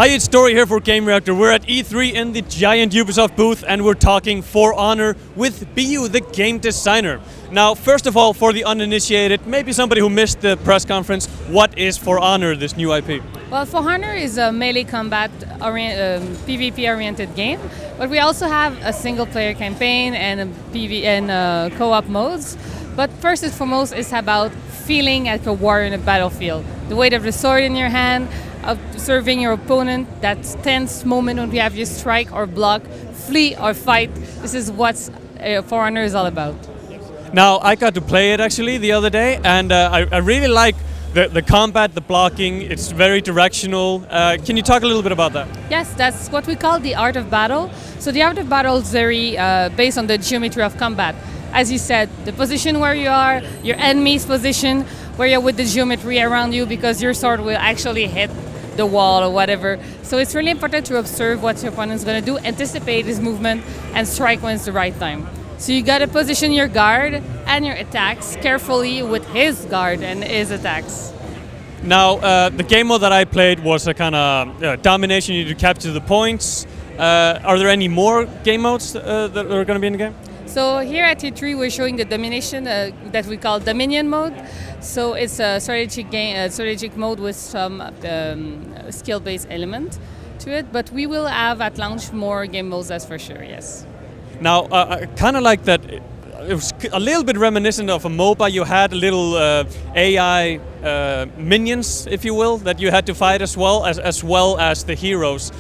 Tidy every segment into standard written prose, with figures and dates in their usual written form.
Hi, it's Dory here for Gamereactor. We're at E3 in the giant Ubisoft booth and we're talking For Honor with Bio, the game designer. Now, first of all, for the uninitiated, maybe somebody who missed the press conference, what is For Honor, this new IP? Well, For Honor is a melee combat PvP-oriented game, but we also have a single-player campaign and co-op modes. But first and foremost, it's about feeling like a warrior in a battlefield. The weight of the sword in your hand, observing your opponent, that tense moment when you have you strike or block, flee or fight. This is what For Honor is all about. Now, I got to play it actually the other day, and I really like the combat, the blocking. It's very directional. Can you talk a little bit about that? Yes, that's what we call the art of battle. So the art of battle is very based on the geometry of combat. As you said, the position where you are, your enemy's position, where you're with the geometry around you, because your sword will actually hit the wall or whatever. So it's really important to observe what your opponent's going to do, anticipate his movement, and strike when it's the right time. So you got to position your guard and your attacks carefully with his guard and his attacks. Now, the game mode that I played was a kind of domination. You need to capture the points. Are there any more game modes that are going to be in the game? So here at E3 we're showing the domination that we call Dominion mode. So it's a strategic mode with some skill-based element to it. But we will have at launch more game modes, that's for sure, yes. Now, I kind of like that. It was a little bit reminiscent of a MOBA. You had little AI minions, if you will, that you had to fight as well as the heroes.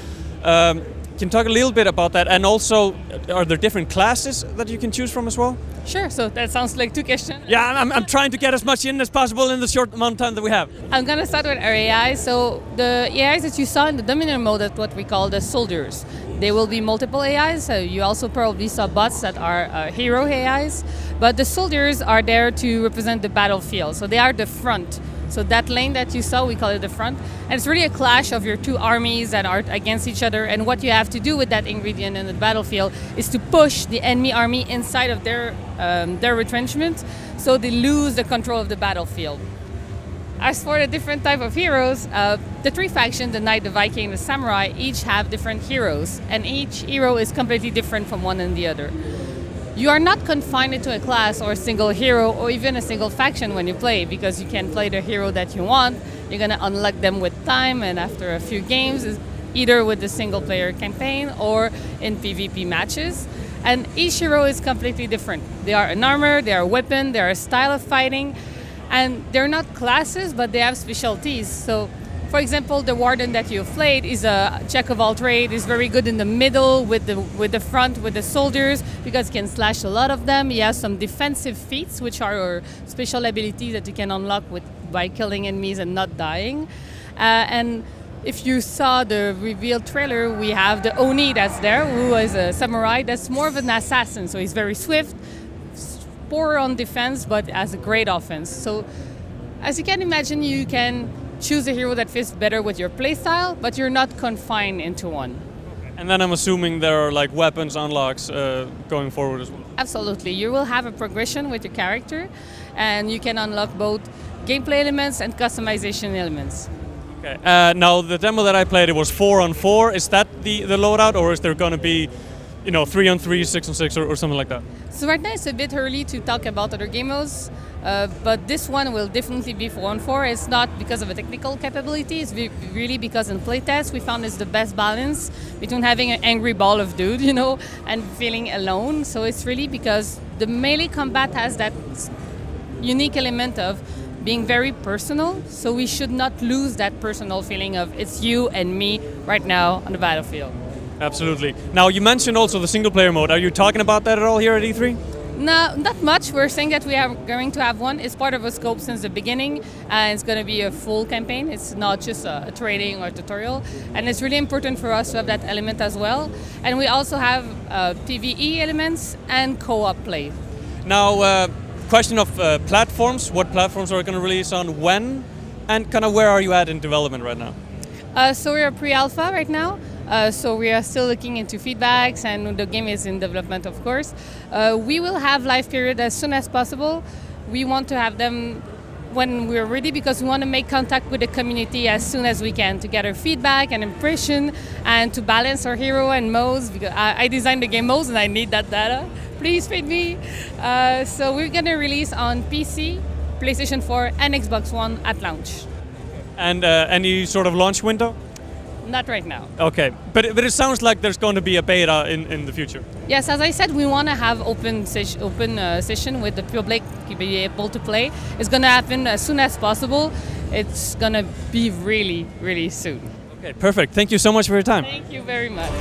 Can you talk a little bit about that? And also, are there different classes that you can choose from as well? Sure, so that sounds like two questions. Yeah, I'm trying to get as much in as possible in the short amount of time that we have. I'm going to start with our AI. So the AIs that you saw in the Dominion mode, that's what we call the soldiers. There will be multiple AIs. So you also probably saw bots that are hero AIs. But the soldiers are there to represent the battlefield. So they are the front. So that lane that you saw, we call it the front. And it's really a clash of your two armies that are against each other. And what you have to do with that ingredient in the battlefield is to push the enemy army inside of their retrenchment, so they lose the control of the battlefield. As for the different type of heroes, the three factions, the Knight, the Viking, and the Samurai, each have different heroes. And each hero is completely different from one and the other. You are not confined into a class or a single hero or even a single faction when you play, because you can play the hero that you want. You're going to unlock them with time and after a few games, either with the single player campaign or in PvP matches. And each hero is completely different. They are an armor, they are a weapon, they are a style of fighting, and they're not classes, but they have specialties. So, for example, the Warden that you've played is a jack of all trades. Is very good in the middle with the front with the soldiers because he can slash a lot of them. He has some defensive feats, which are special abilities that you can unlock by killing enemies and not dying. And if you saw the reveal trailer, we have the Oni that's there, who is a samurai that's more of an assassin. So he's very swift, poor on defense, but has a great offense. So as you can imagine, you can choose a hero that fits better with your playstyle, but you're not confined into one. And then I'm assuming there are like weapons unlocks going forward as well. Absolutely. You will have a progression with your character, and you can unlock both gameplay elements and customization elements. Okay. Now the demo that I played, it was 4-on-4. Is that the loadout, or is there going to be, 3-on-3, 6-on-6, or something like that? So right now it's a bit early to talk about other game modes. But this one will definitely be 4-on-4. It's not because of a technical capability, it's really because in playtest we found it's the best balance between having an angry ball of dude, and feeling alone. So it's really because the melee combat has that unique element of being very personal, so we should not lose that personal feeling of it's you and me right now on the battlefield. Absolutely. Now you mentioned also the single player mode. Are you talking about that at all here at E3? No, not much. We're saying that we are going to have one. It's part of a scope since the beginning, and it's going to be a full campaign. It's not just a training or a tutorial, and it's really important for us to have that element as well. And we also have PvE elements and co-op play. Now, question of platforms. What platforms are we going to release on when? And kind of where are you at in development right now? So we're pre-alpha right now. So we are still looking into feedbacks, and the game is in development, of course. We will have live period as soon as possible. We want to have them when we're ready because we want to make contact with the community as soon as we can to gather feedback and impression and to balance our hero and modes, because I designed the game modes and I need that data. Please feed me. So we're going to release on PC, PlayStation 4 and Xbox One at launch. And any sort of launch window? Not right now. Okay, but it sounds like there's going to be a beta in the future. Yes, as I said, we want to have open session with the public to be able to play. It's going to happen as soon as possible. It's going to be really, really soon. Okay, perfect. Thank you so much for your time. Thank you very much.